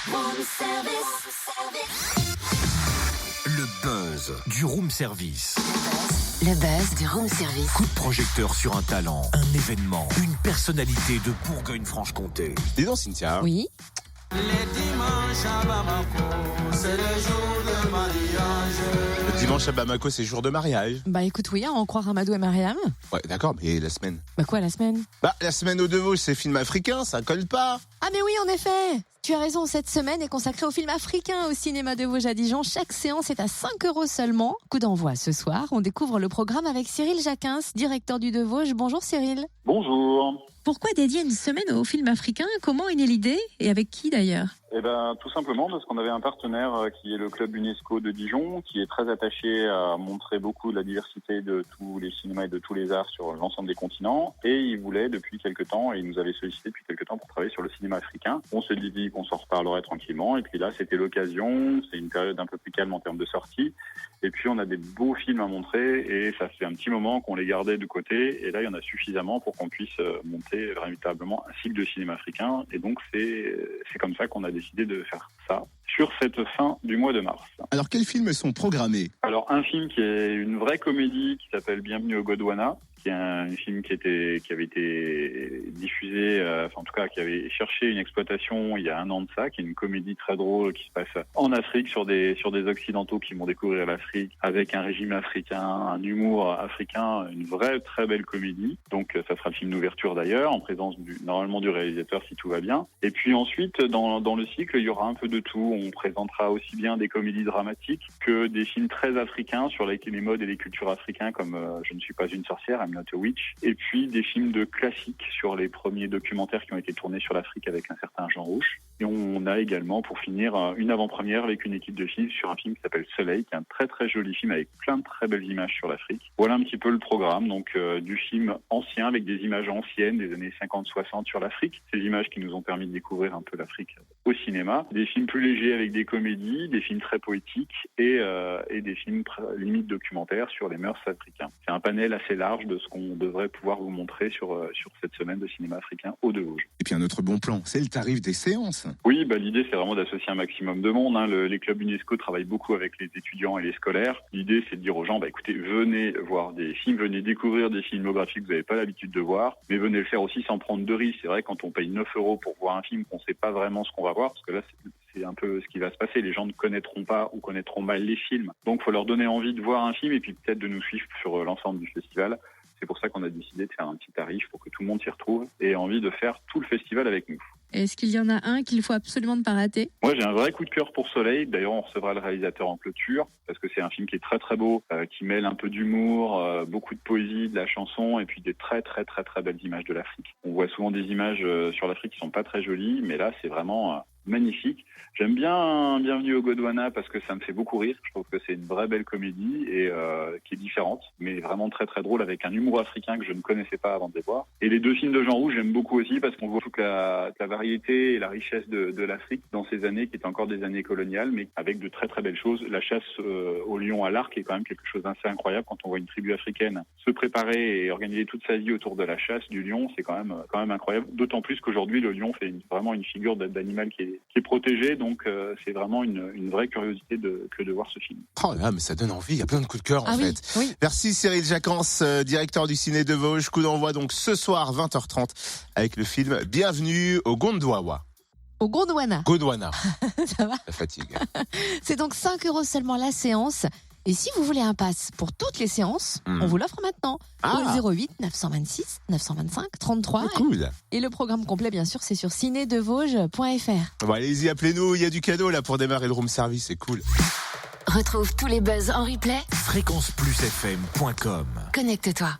Room service. Le buzz du room service. Le buzz du room service. Coup de projecteur sur un talent, un événement, une personnalité de Bourgogne-Franche-Comté. Dis donc, Cynthia. Oui. Les dimanches à Bamako, c'est le jour de mariage. Le dimanche à Bamako, c'est jour de mariage. Bah écoute, oui, à en croire Amadou et Mariam. Ouais, d'accord, mais la semaine. Bah quoi, la semaine? Bah, la semaine aux Deux Vosges, c'est film africain, ça colle pas. Ah mais oui, en effet. Tu as raison, cette semaine est consacrée aux films africains au cinéma de Vosges à Dijon. Chaque séance est à 5 € seulement. Coup d'envoi ce soir. On découvre le programme avec Cyril Jacquins, directeur du De Vosges. Bonjour Cyril. Bonjour. Pourquoi dédier une semaine aux films africains? Comment est née l'idée? Et avec qui d'ailleurs? Eh ben, tout simplement parce qu'on avait un partenaire qui est le club UNESCO de Dijon, qui est très attaché à montrer beaucoup de la diversité de tous les cinémas et de tous les arts sur l'ensemble des continents. Et il voulait depuis quelque temps, et il nous avait sollicité depuis quelque temps pour travailler sur le cinéma africain. On se dit qu'on s'en reparlerait tranquillement. Et puis là, c'était l'occasion. C'est une période un peu plus calme en termes de sortie. Et puis, on a des beaux films à montrer. Et ça fait un petit moment qu'on les gardait de côté. Et là, il y en a suffisamment pour qu'on puisse monter véritablement un cycle de cinéma africain. Et donc, c'est comme ça qu'on a décidé de faire ça sur cette fin du mois de mars. Alors, quels films sont programmés? Alors, un film qui est une vraie comédie qui s'appelle Bienvenue au Gondwana, qui est un film qui avait été diffusé, en tout cas qui avait cherché une exploitation il y a 1 an de ça, qui est une comédie très drôle qui se passe en Afrique sur des occidentaux qui vont découvrir l'Afrique avec un régime africain, un humour africain, une vraie très belle comédie. Donc ça sera le film d'ouverture d'ailleurs, en présence normalement du réalisateur si tout va bien. Et puis ensuite dans le cycle il y aura un peu de tout. On présentera aussi bien des comédies dramatiques que des films très africains sur les modes et les cultures africains comme Je ne suis pas une sorcière, I'm not a witch, et puis des films de classiques sur les premiers documentaires qui ont été tournés sur l'Afrique avec un certain Jean Rouch. Et on a également, pour finir, une avant-première avec une équipe de filles sur un film qui s'appelle Soleil, qui est un très très joli film avec plein de très belles images sur l'Afrique. Voilà un petit peu le programme, donc du film ancien avec des images anciennes des années 50-60 sur l'Afrique. Ces images qui nous ont permis de découvrir un peu l'Afrique au cinéma. Des films plus légers avec des comédies, des films très poétiques et des films limite documentaires sur les mœurs africains. C'est un panel assez large de ce qu'on devrait pouvoir vous montrer sur cette semaine de cinéma africain aux Deux Vosges. Et puis un autre bon plan, c'est le tarif des séances. Oui, l'idée c'est vraiment d'associer un maximum de monde. Les clubs UNESCO travaillent beaucoup avec les étudiants et les scolaires. L'idée c'est de dire aux gens, écoutez, venez voir des films, venez découvrir des filmographies que vous n'avez pas l'habitude de voir, mais venez le faire aussi sans prendre de risques. C'est vrai, quand on paye 9 € pour voir un film, qu'on ne sait pas vraiment ce qu'on va voir, parce que là c'est un peu ce qui va se passer. Les gens ne connaîtront pas ou connaîtront mal les films. Donc, il faut leur donner envie de voir un film et puis peut-être de nous suivre sur l'ensemble du festival. C'est pour ça qu'on a décidé de faire un petit tarif pour que tout le monde s'y retrouve et ait envie de faire tout le festival avec nous. Est-ce qu'il y en a un qu'il faut absolument ne pas rater? Moi, j'ai un vrai coup de cœur pour Soleil. D'ailleurs, on recevra le réalisateur en clôture parce que c'est un film qui est très très beau, qui mêle un peu d'humour, beaucoup de poésie, de la chanson et puis des très très très très belles images de l'Afrique. On voit souvent des images sur l'Afrique qui sont pas très jolies, mais là, c'est vraiment magnifique. J'aime bien Bienvenue au Gondwana parce que ça me fait beaucoup rire. Je trouve que c'est une vraie belle comédie et qui est différente, mais vraiment très très drôle avec un humour africain que je ne connaissais pas avant de les voir. Et les deux films de Jean Rouch, j'aime beaucoup aussi parce qu'on voit toute la variété et la richesse de l'Afrique dans ces années qui étaient encore des années coloniales, mais avec de très très belles choses. La chasse au lion à l'arc est quand même quelque chose d'assez incroyable quand on voit une tribu africaine se préparer et organiser toute sa vie autour de la chasse du lion. C'est quand même incroyable. D'autant plus qu'aujourd'hui le lion fait vraiment une figure d'animal qui est protégé, donc c'est vraiment une vraie curiosité que de voir ce film. Oh là, mais ça donne envie, il y a plein de coups de cœur en fait. Oui. Merci Cyril Jacquins, directeur du Ciné de Vosges. Coup d'envoi donc ce soir 20h30 avec le film Bienvenue au Gondwana. Au Gondwana. Gondwana. Ça va? La fatigue. C'est donc 5 € seulement la séance. Et si vous voulez un pass pour toutes les séances, on vous l'offre maintenant. Au 08 926 925 33. Cool. Et le programme complet, bien sûr, c'est sur cinédevosges.fr. Bon, allez-y, appelez-nous, il y a du cadeau là pour démarrer le room service, c'est cool. Retrouve tous les buzz en replay. fréquenceplusfm.com. Connecte-toi.